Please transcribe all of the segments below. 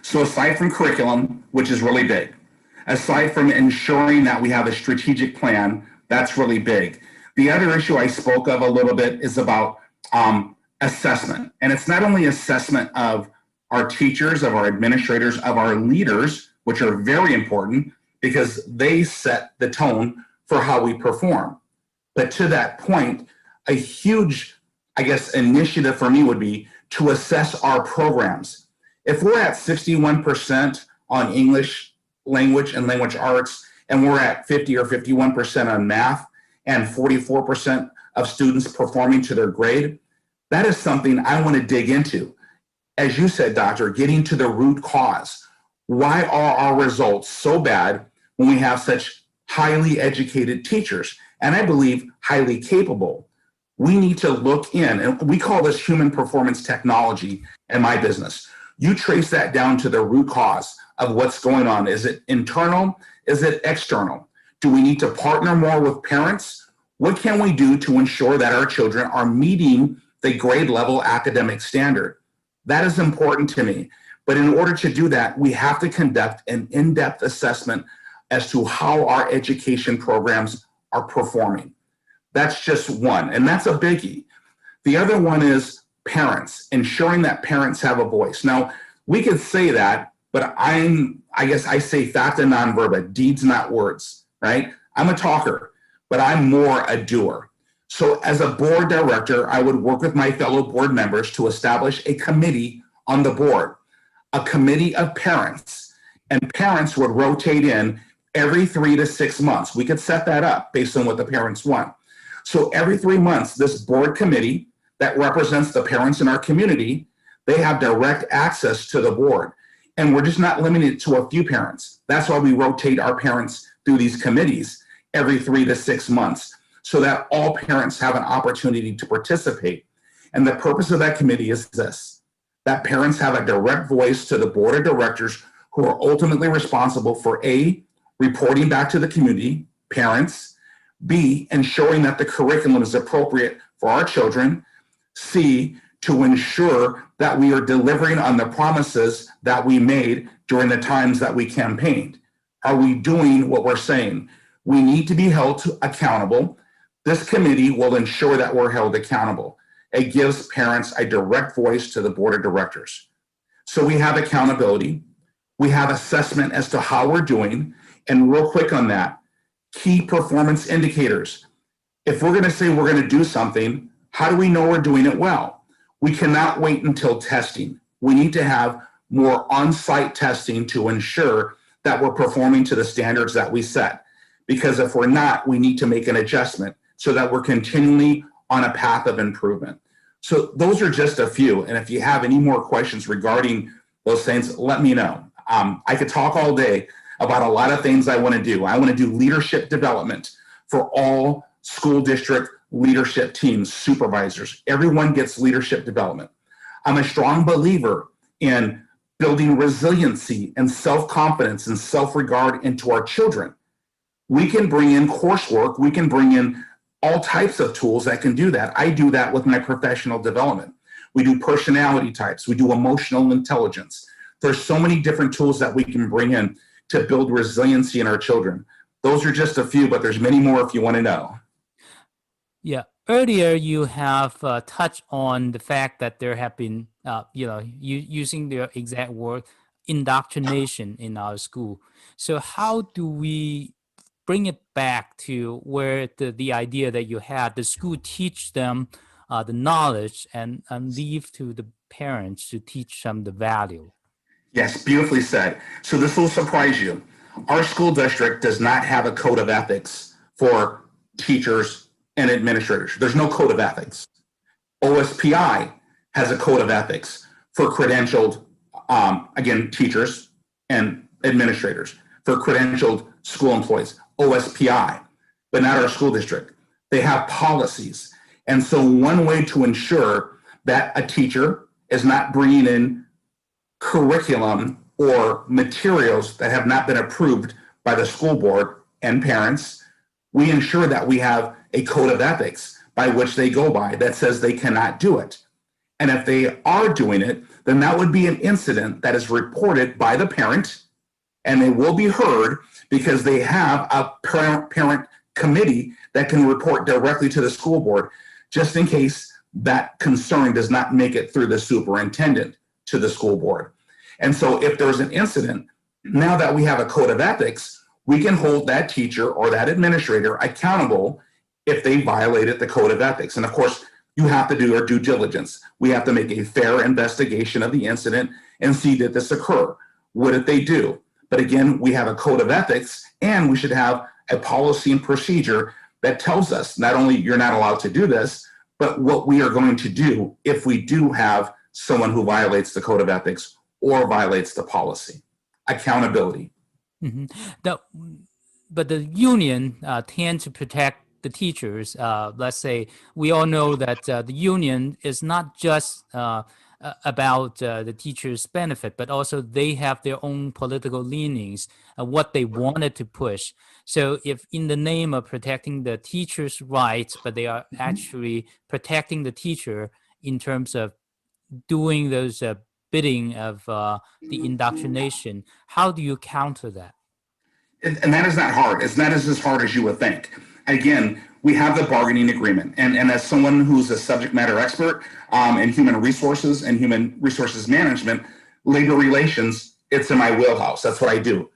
So aside from curriculum, which is really big, aside from ensuring that we have a strategic plan, that's really big. The other issue I spoke of a little bit is about assessment. And it's not only assessment of our teachers, of our administrators, of our leaders, which are very important because they set the tone for how we perform. But to that point, a huge, I guess, initiative for me would be to assess our programs. If we're at 61% on English language and language arts, and we're at 50 or 51% on math, and 44% of students performing to their grade, that is something I want to dig into. As you said, Doctor, getting to the root cause. Why are our results so bad when we have such highly educated teachers? And I believe highly capable. We need to look in, and we call this human performance technology in my business. You trace that down to the root cause of what's going on. Is it internal? Is it external? Do we need to partner more with parents? What can we do to ensure that our children are meeting the grade level academic standard? That is important to me. But in order to do that, we have to conduct an in-depth assessment as to how our education programs are performing. That's just one, and that's a biggie. The other one is parents, ensuring that parents have a voice. Now, we could say that, but I guess I say facta non verba, deeds not words, right? I'm a talker, but I'm more a doer. So as a board director, I would work with my fellow board members to establish a committee on the board, a committee of parents, and parents would rotate in every 3 to 6 months. We could set that up based on what the parents want. So every 3 months, this board committee that represents the parents in our community, they have direct access to the board. And we're just not limited to a few parents. That's why we rotate our parents through these committees every 3 to 6 months, so that all parents have an opportunity to participate. And the purpose of that committee is this, that parents have a direct voice to the board of directors who are ultimately responsible for A, reporting back to the community, parents, B, ensuring that the curriculum is appropriate for our children, C, to ensure that we are delivering on the promises that we made during the times that we campaigned. Are we doing what we're saying? We need to be held accountable. This committee will ensure that we're held accountable. It gives parents a direct voice to the board of directors. So we have accountability. We have assessment as to how we're doing. And real quick on that, key performance indicators. If we're going to say we're going to do something, how do we know we're doing it well? We cannot wait until testing. We need to have more on-site testing to ensure that we're performing to the standards that we set. Because if we're not, we need to make an adjustment so that we're continually on a path of improvement. So those are just a few. And if you have any more questions regarding those things, let me know. I could talk all day about a lot of things I want to do. I want to do leadership development for all school district leadership teams, supervisors. Everyone gets leadership development. I'm a strong believer in building resiliency and self-confidence and self-regard into our children. We can bring in coursework. We can bring in all types of tools that can do that. I do that with my professional development. We do personality types. We do emotional intelligence. There's so many different tools that we can bring in to build resiliency in our children. Those are just a few, but there's many more if you want to know. Yeah, earlier you have touched on the fact that there have been, using the exact word, indoctrination in our school. So how do we bring it back to where the idea that you had, the school teach them the knowledge and leave to the parents to teach them the value? Yes, beautifully said. So this will surprise you. Our school district does not have a code of ethics for teachers and administrators. There's no code of ethics. OSPI has a code of ethics for credentialed, teachers and administrators, for credentialed school employees, OSPI, but not our school district. They have policies. And so one way to ensure that a teacher is not bringing in curriculum or materials that have not been approved by the school board and parents, we ensure that we have a code of ethics by which they go by that says they cannot do it. And if they are doing it, then that would be an incident that is reported by the parent, and they will be heard because they have a parent committee that can report directly to the school board, just in case that concern does not make it through the superintendent to the school board. And so if there's an incident, now that we have a code of ethics, we can hold that teacher or that administrator accountable if they violated the code of ethics. And of course, you have to do your due diligence. We have to make a fair investigation of the incident and see, did this occur? What did they do? But again, we have a code of ethics, and we should have a policy and procedure that tells us not only you're not allowed to do this, but what we are going to do if we do have someone who violates the code of ethics or violates the policy. Accountability. Mm-hmm. But the union tend to protect the teachers. Let's say we all know that the union is not just about the teachers' benefit, but also they have their own political leanings, what they wanted to push. So if in the name of protecting the teachers' rights, but they are actually protecting the teacher in terms of doing those bidding of the indoctrination, how do you counter that? And that is not hard. It's not as hard as you would think. Again, we have the bargaining agreement. And as someone who's a subject matter expert in human resources and human resources management, labor relations, it's in my wheelhouse. That's what I do.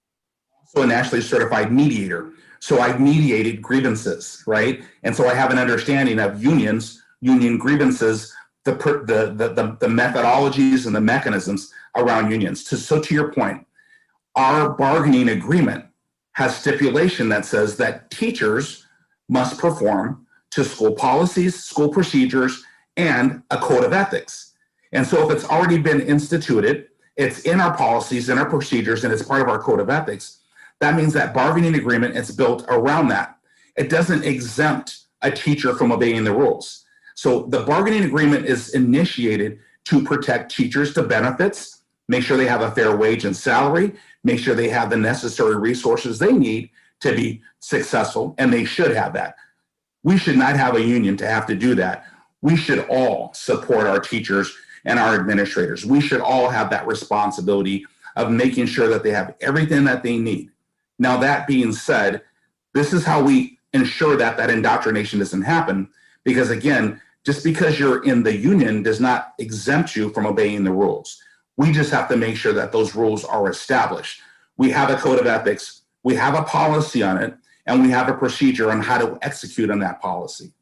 Also a nationally certified mediator. So I've mediated grievances, right? And so I have an understanding of unions, union grievances, the methodologies and the mechanisms around unions. So to your point, our bargaining agreement has stipulation that says that teachers must perform to school policies, school procedures, and a code of ethics. And so if it's already been instituted, it's in our policies, in our procedures, and it's part of our code of ethics, that means that bargaining agreement is built around that. It doesn't exempt a teacher from obeying the rules. So the bargaining agreement is initiated to protect teachers to benefits, make sure they have a fair wage and salary, make sure they have the necessary resources they need to be successful, and they should have that. We should not have a union to have to do that. We should all support our teachers and our administrators. We should all have that responsibility of making sure that they have everything that they need. Now, that being said, this is how we ensure that that indoctrination doesn't happen, because again, just because you're in the union does not exempt you from obeying the rules. We just have to make sure that those rules are established. We have a code of ethics, we have a policy on it, and we have a procedure on how to execute on that policy.